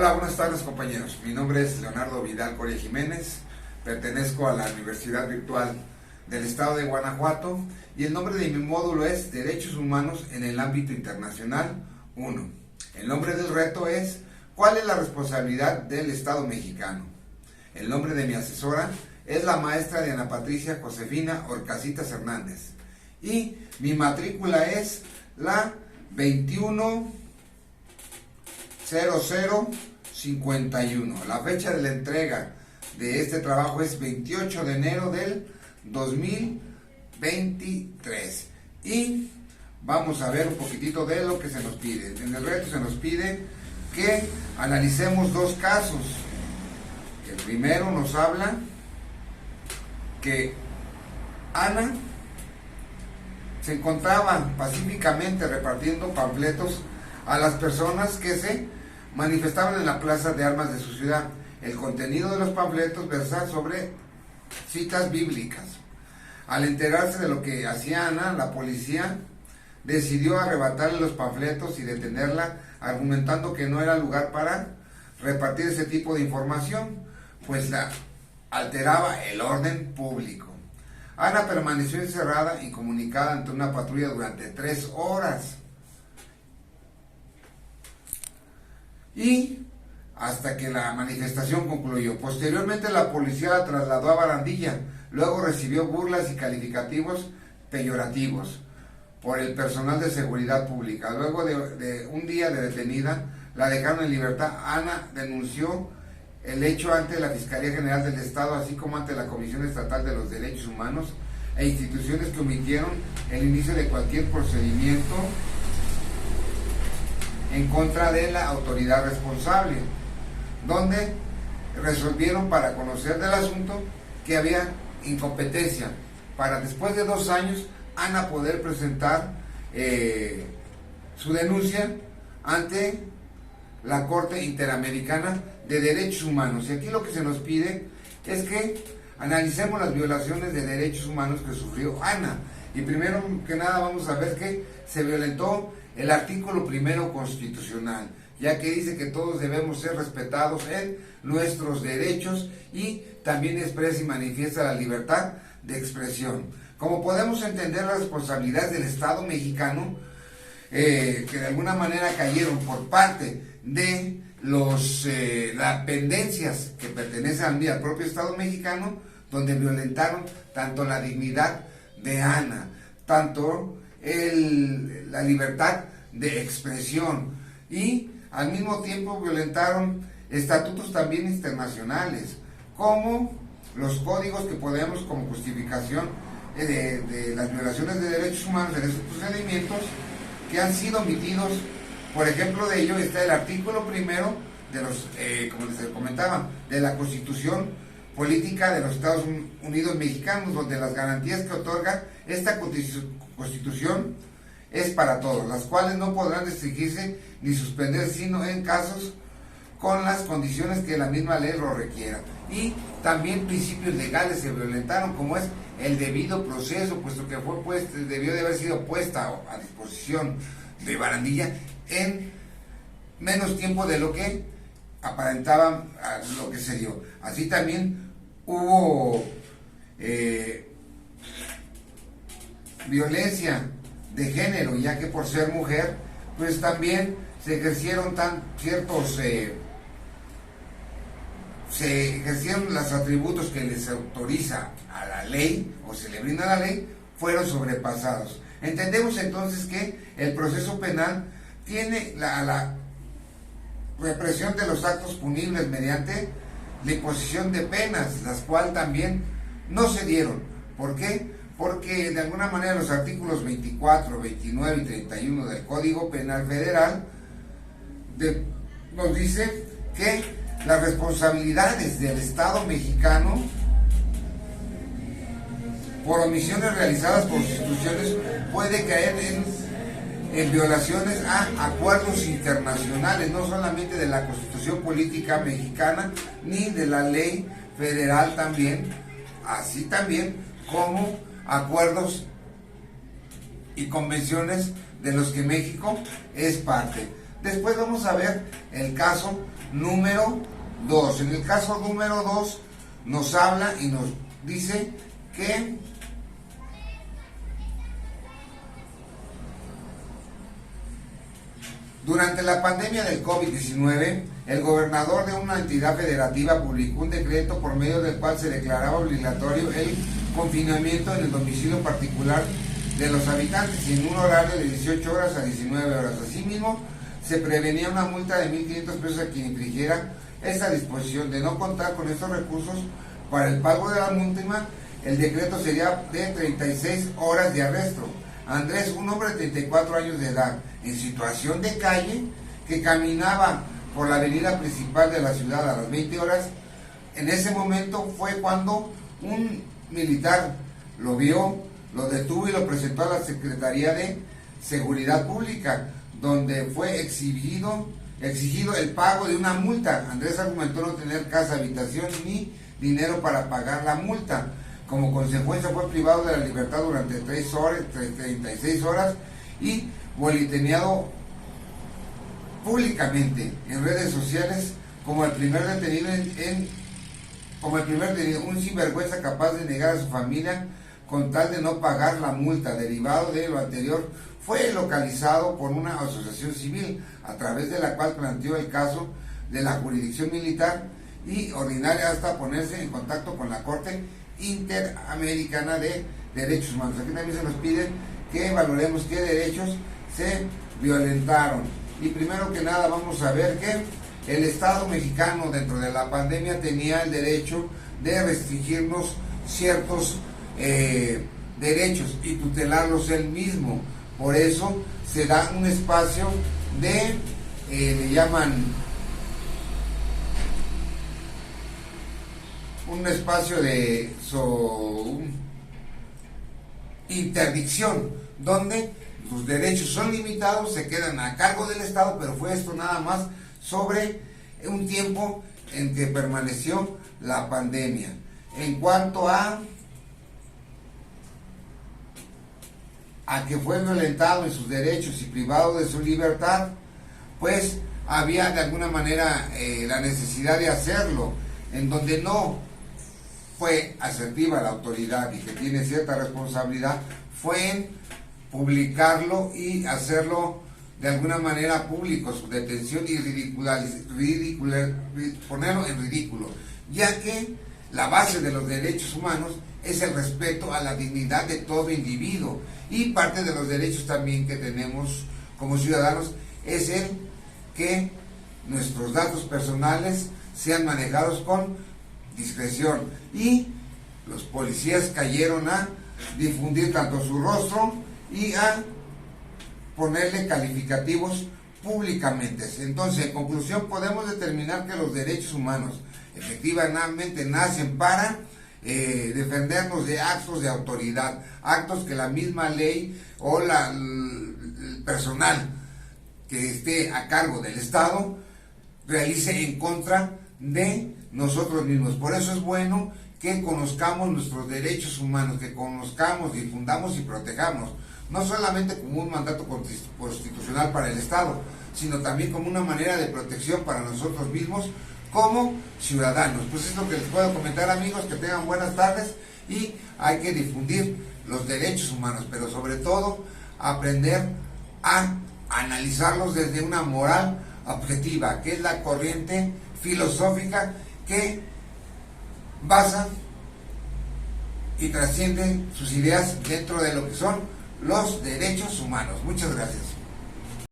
Hola, buenas tardes compañeros. Mi nombre es Leonardo Vidal Coria Jiménez, pertenezco a la Universidad Virtual del Estado de Guanajuato y el nombre de mi módulo es Derechos Humanos en el Ámbito Internacional 1. El nombre del reto es ¿cuál es la responsabilidad del Estado mexicano? El nombre de mi asesora es la maestra Diana Patricia Josefina Orcasitas Hernández y mi matrícula es la 210051. La fecha de la entrega de este trabajo es 28 de enero del 2023. Y vamos a ver un poquitito de lo que se nos pide. En el reto se nos pide que analicemos dos casos. El primero nos habla que Ana se encontraba pacíficamente repartiendo panfletos a las personas que se manifestaban en la plaza de armas de su ciudad. El contenido de los panfletos versa sobre citas bíblicas. Al enterarse de lo que hacía Ana, la policía decidió arrebatarle los panfletos y detenerla, argumentando que no era lugar para repartir ese tipo de información, pues la alteraba el orden público. Ana permaneció encerrada, incomunicada ante una patrulla durante 3 horas. Y hasta que la manifestación concluyó. Posteriormente la policía la trasladó a Barandilla. Luego recibió burlas y calificativos peyorativos por el personal de seguridad pública. Luego de un día de detenida, la dejaron en libertad. Ana denunció el hecho ante la Fiscalía General del Estado, así como ante la Comisión Estatal de los Derechos Humanos e instituciones que omitieron el inicio de cualquier procedimiento en contra de la autoridad responsable, donde resolvieron, para conocer del asunto, que había incompetencia para después de 2 años Ana poder presentar su denuncia ante la Corte Interamericana de Derechos Humanos. Y aquí lo que se nos pide es que analicemos las violaciones de derechos humanos que sufrió Ana. Y primero que nada vamos a ver que se violentó el artículo 1 constitucional, ya que dice que todos debemos ser respetados en nuestros derechos y también expresa y manifiesta la libertad de expresión. Como podemos entender, las responsabilidades del Estado mexicano que de alguna manera cayeron por parte de las dependencias que pertenecen al propio Estado mexicano, donde violentaron tanto la dignidad de Ana, tanto la libertad de expresión, y al mismo tiempo violentaron estatutos también internacionales, como los códigos que podemos como justificación de las violaciones de derechos humanos en estos procedimientos que han sido omitidos. Por ejemplo, de ello está el artículo 1 de los, como les comentaba, de la Constitución Política de los Estados Unidos Mexicanos, donde las garantías que otorga esta Constitución es para todos, las cuales no podrán restringirse ni suspender, sino en casos con las condiciones que la misma ley lo requiera. Y también principios legales se violentaron, como es el debido proceso, puesto que debió de haber sido puesta a disposición de Barandilla en menos tiempo de lo que aparentaba lo que se dio. Así también hubo violencia de género, ya que por ser mujer, pues también se ejercieron se ejercieron los atributos que les autoriza a la ley o se le brinda a la ley, fueron sobrepasados. Entendemos entonces que el proceso penal tiene la represión de los actos punibles mediante la imposición de penas, las cuales también no se dieron. ¿Por qué? Porque de alguna manera los artículos 24, 29 y 31 del Código Penal Federal nos dice que las responsabilidades del Estado mexicano por omisiones realizadas por instituciones puede caer en violaciones a acuerdos internacionales, no solamente de la Constitución Política Mexicana ni de la ley federal también, así también como acuerdos y convenciones de los que México es parte. Después vamos a ver el caso número 2. En el caso número 2 nos habla y nos dice que durante la pandemia del COVID-19, el gobernador de una entidad federativa publicó un decreto por medio del cual se declaraba obligatorio el confinamiento en el domicilio particular de los habitantes y en un horario de 18 horas a 19 horas. Asimismo, se prevenía una multa de 1.500 pesos a quien infringiera esta disposición. De no contar con estos recursos para el pago de la multa, el decreto sería de 36 horas de arresto. Andrés, un hombre de 34 años de edad, en situación de calle, que caminaba por la avenida principal de la ciudad a las 20 horas, en ese momento fue cuando un militar lo vio, lo detuvo y lo presentó a la Secretaría de Seguridad Pública, donde fue exigido el pago de una multa. Andrés argumentó no tener casa, habitación ni dinero para pagar la multa. Como consecuencia fue privado de la libertad durante 36 horas y boletineado públicamente en redes sociales como el primer detenido un sinvergüenza capaz de negar a su familia con tal de no pagar la multa. Derivado de lo anterior, fue localizado por una asociación civil a través de la cual planteó el caso de la jurisdicción militar y ordinaria hasta ponerse en contacto con la Corte Interamericana de Derechos Humanos. Aquí también se nos pide que valoremos qué derechos se violentaron. Y primero que nada vamos a ver que el Estado mexicano dentro de la pandemia tenía el derecho de restringirnos ciertos derechos y tutelarlos él mismo. Por eso se da un espacio de, le llaman un espacio de interdicción, donde sus derechos son limitados, se quedan a cargo del Estado, pero fue esto nada más sobre un tiempo en que permaneció la pandemia. En cuanto a que fue violentado en sus derechos y privado de su libertad, pues había de alguna manera la necesidad de hacerlo, en donde no fue asertiva la autoridad y que tiene cierta responsabilidad, fue en publicarlo y hacerlo de alguna manera público, su detención, y ponerlo en ridículo, ya que la base de los derechos humanos es el respeto a la dignidad de todo individuo, y parte de los derechos también que tenemos como ciudadanos es el que nuestros datos personales sean manejados con discreción, y los policías cayeron a difundir tanto su rostro y a ponerle calificativos públicamente. Entonces, en conclusión, podemos determinar que los derechos humanos efectivamente nacen para defendernos de actos de autoridad, actos que la misma ley o el personal que esté a cargo del Estado realice en contra de nosotros mismos. Por eso es bueno que conozcamos nuestros derechos humanos, que conozcamos, difundamos y protejamos, no solamente como un mandato constitucional para el Estado, sino también como una manera de protección para nosotros mismos como ciudadanos. Pues es lo que les puedo comentar, amigos, que tengan buenas tardes, y hay que difundir los derechos humanos, pero sobre todo aprender a analizarlos desde una moral objetiva, que es la corriente filosófica que basa y trasciende sus ideas dentro de lo que son los derechos humanos. Muchas gracias.